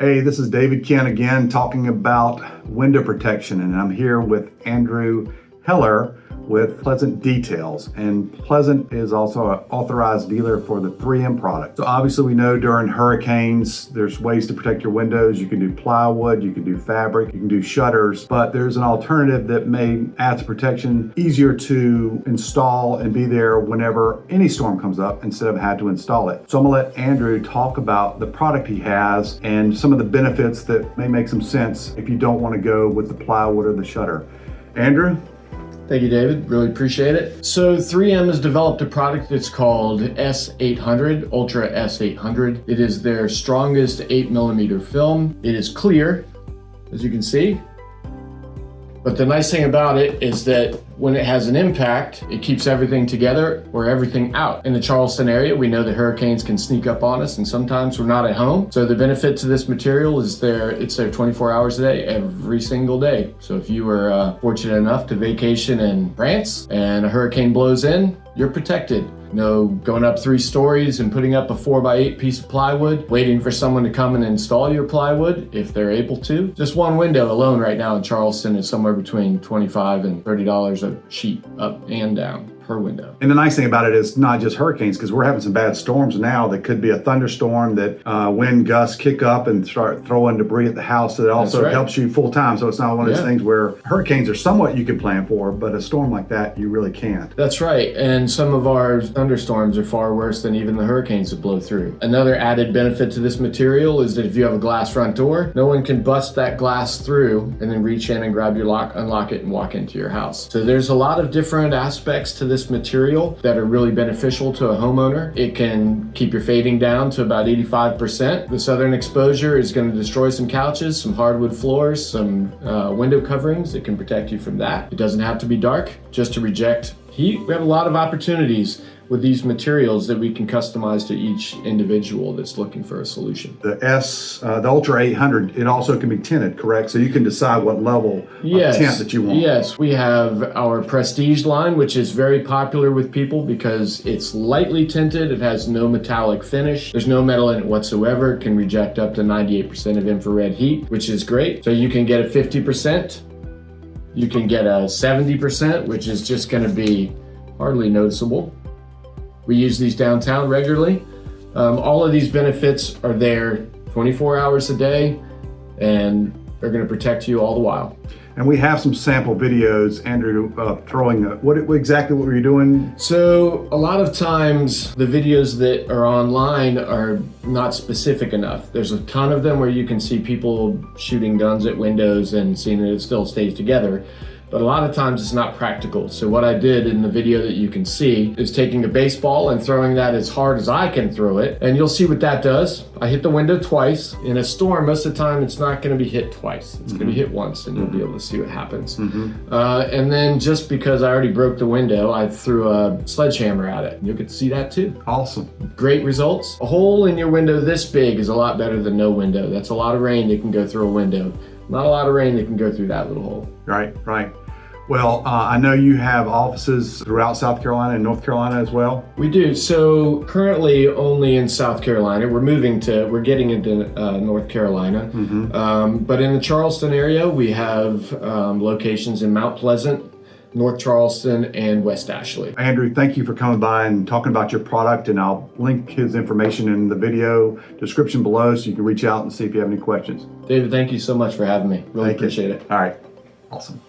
Hey, this is David Kent again talking about window protection, and I'm here with Andrew Hellier with Pleasant Details. And Pleasant is also an authorized dealer for the 3M product. So obviously we know during hurricanes, there's ways to protect your windows. You can do plywood, you can do fabric, you can do shutters, but there's an alternative that may add to protection, easier to install and be there whenever any storm comes up instead of having to install it. So I'm gonna let Andrew talk about the product he has and some of the benefits that may make some sense if you don't want to go with the plywood or the shutter. Andrew? Thank you, David. Really appreciate it. So 3M has developed a product that's called S800, Ultra S800. It is their strongest 8mm film. It is clear, as you can see. But the nice thing about it is that when it has an impact, it keeps everything together or everything out. In the Charleston area, we know that hurricanes can sneak up on us and sometimes we're not at home. So the benefit to this material is it's there 24 hours a day, every single day. So if you were fortunate enough to vacation in France and a hurricane blows in, you're protected. No going up 3 stories and putting up a 4x8 piece of plywood, waiting for someone to come and install your plywood if they're able to. Just one window alone right now in Charleston is somewhere between $25 and $30 a sheet up and down per window. And the nice thing about it is not just hurricanes, because we're having some bad storms now that could be a thunderstorm that wind gusts kick up and start throwing debris at the house. So it also helps you full time. So it's not one of those things where hurricanes are somewhat you can plan for, but a storm like that, you really can't. That's right. And some of our thunderstorms are far worse than even the hurricanes that blow through. Another added benefit to this material is that if you have a glass front door, no one can bust that glass through and then reach in and grab your lock, unlock it, and walk into your house. So there's a lot of different aspects to this material that are really beneficial to a homeowner. It can keep your fading down to about 85%. The southern exposure is going to destroy some couches, some hardwood floors, some window coverings. It can protect you from that. It doesn't have to be dark just to reject heat. We have a lot of opportunities with these materials that we can customize to each individual that's looking for a solution. The Ultra 800, it also can be tinted, correct? So you can decide what level of tint that you want. Yes, we have our Prestige line, which is very popular with people because it's lightly tinted. It has no metallic finish. There's no metal in it whatsoever. It can reject up to 98% of infrared heat, which is great. So you can get a 50%. You can get a 70%, which is just going to be hardly noticeable. We use these downtown regularly. All of these benefits are there 24 hours a day and are going to protect you all the while. And we have some sample videos, Andrew, throwing what exactly what were you doing? So a lot of times the videos that are online are not specific enough. There's a ton of them where you can see people shooting guns at windows and seeing that it still stays together. But a lot of times it's not practical. So what I did in the video that you can see is taking a baseball and throwing that as hard as I can throw it. And you'll see what that does. I hit the window twice. In a storm, most of the time, it's not gonna be hit twice. It's gonna be hit once and you'll be able to see what happens. And then just because I already broke the window, I threw a sledgehammer at it. You could see that too. Awesome. Great results. A hole in your window this big is a lot better than no window. That's a lot of rain that can go through a window. Not a lot of rain that can go through that little hole. Right. Well, I know you have offices throughout South Carolina and North Carolina as well. We do. So currently only in South Carolina. We're getting into North Carolina. But in the Charleston area, we have locations in Mount Pleasant, North Charleston, and West Ashley. Andrew, thank you for coming by and talking about your product, and I'll link his information in the video description below so you can reach out and see if you have any questions. David, thank you so much for having me. Really appreciate it. All right. Awesome.